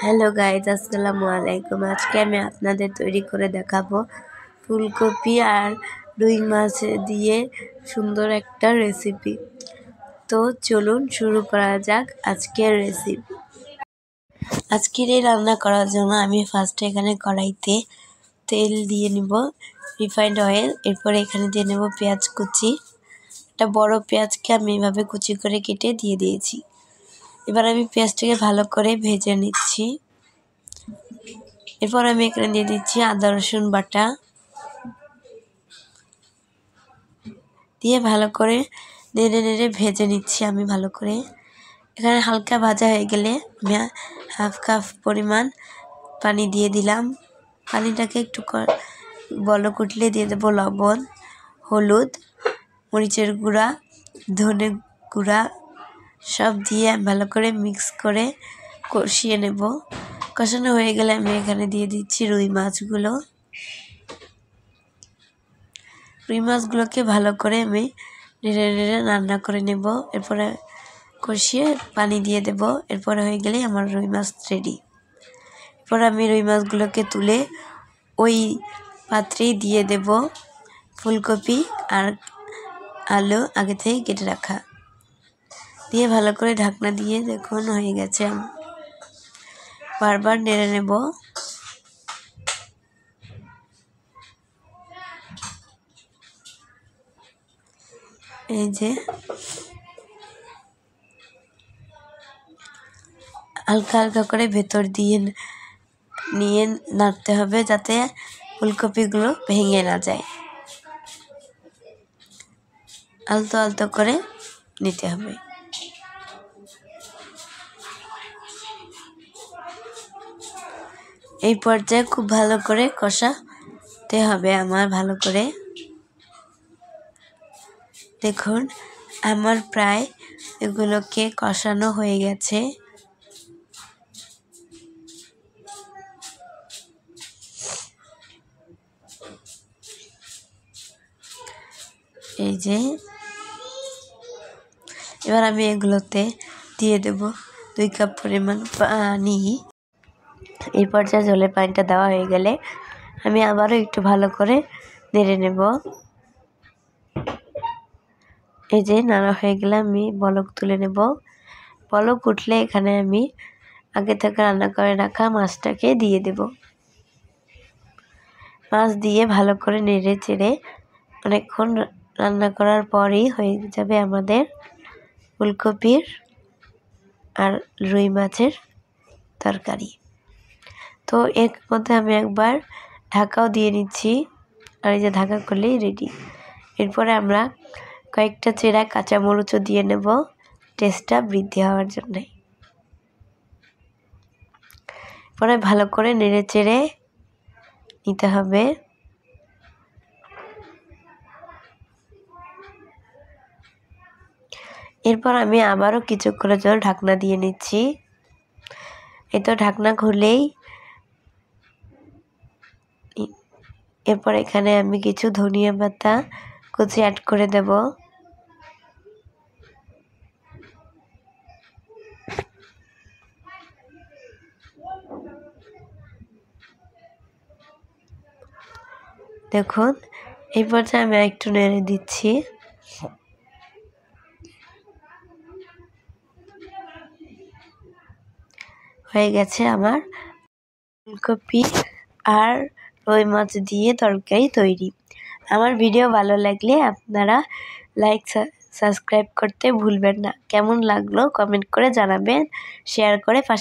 Hello guys, আসসালামু আলাইকুম। আজকে আমি আপনাদের তৈরি করে দেখাবো ফুলকপি আর রুই মাছ দিয়ে সুন্দর একটা রেসিপি। তো চলুন শুরু করা যাক আজকের রেসিপি। আজকের এই রান্না করার জন্য আমি ফার্স্টে এখানে কড়াইতে তেল দিয়ে নিব, রিফাইন্ড অয়েল। এরপরে এখানে দিয়ে নেব পেঁয়াজ কুচি। একটা বড় পেঁয়াজকে আমি এভাবে কুচি করে কেটে দিয়ে দিয়েছি। এবার আমি পেঁয়াজটাকে ভালো করে ভেজে নিচ্ছি। এরপর আমি এখানে দিয়ে দিচ্ছি আদা রসুন বাটা, দিয়ে ভালো করে নেড়ে নেড়ে ভেজে নিচ্ছি আমি ভালো করে। এখানে হালকা ভাজা হয়ে গেলে আমি হাফ কাপ পরিমাণ পানি দিয়ে দিলাম। পানিটাকে একটু বলক উঠলে দিয়ে দেবো লবণ, হলুদ, মরিচের গুঁড়া, ধনে গুঁড়া সব দিয়ে ভালো করে মিক্স করে কষিয়ে নেব। কষানো হয়ে গেলে আমি এখানে দিয়ে দিচ্ছি রুই মাছগুলো। রুই মাছগুলোকে ভালো করে আমি নেড়ে নেড়ে রান্না করে নেব। এরপরে কষিয়ে পানি দিয়ে দেব। এরপরে হয়ে গেলেই আমার রুই মাছ রেডি। এরপর আমি রুই মাছগুলোকে তুলে ওই পাত্রেই দিয়ে দেব ফুলকপি আর আলু আগে থেকে কেটে রাখা, দিয়ে ভালো করে ঢাকনা দিয়ে দেখুন হয়ে গেছে। বারবার নেড়ে নেব। এই যে হালকা হালকা করে ভেতর দিয়ে নিয়ে নাড়তে হবে যাতে ফুলকপিগুলো ভেঙে না যায়। আলতো আলতো করে নিতে হবে। এই পর্যায়ে খুব ভালো করে কষাতে হবে আমার ভালো করে। দেখুন আমার প্রায় এগুলোকে কষানো হয়ে গেছে। এই যে এবার আমি এগুলোতে দিয়ে দেব 2 কাপ পরিমাণ পানি। এই পর্যায়ে জলের পানিটা দেওয়া হয়ে গেলে আমি আবারও একটু ভালো করে নেড়ে নেব। এই যে নাড়া হয়ে গেলে আমি বলক তুলে নেব। বলক উঠলে এখানে আমি আগে থেকে রান্না করে রাখা মাছটাকে দিয়ে দেব। মাছ দিয়ে ভালো করে নেড়ে চেড়ে অনেকক্ষণ রান্না করার পরেই হয়ে যাবে আমাদের ফুলকপির আর রুই মাছের তরকারি। তো এর মধ্যে আমি একবার ঢাকাও দিয়ে নিচ্ছি, আর এই যে ঢাকা করলেই রেডি। এরপরে আমরা কয়েকটা চেরা কাঁচামরিচও দিয়ে নেব টেস্টটা বৃদ্ধি হওয়ার জন্যে। পরে ভালো করে নেড়ে চেড়ে নিতে হবে। এরপর আমি আবারও কিছুক্ষণের জন্য ঢাকনা দিয়ে নিচ্ছি। এই তো ঢাকনা খুলেই এরপর এখানে আমি কিছু ধনিয়া পাতা কুচি অ্যাড করে দেব। দেখুন এই পর্যায়ে আমি একটু নেড়ে দিচ্ছি। হয়ে গেছে আমার ফুলকপি আর রুই মাছ দিয়ে তরকারি তৈরি। আমার ভিডিও ভালো লাগলে আপনারা লাইক সাবস্ক্রাইব করতে ভুলবেন না। কেমন লাগলো কমেন্ট করে জানাবেন, শেয়ার করে পাশে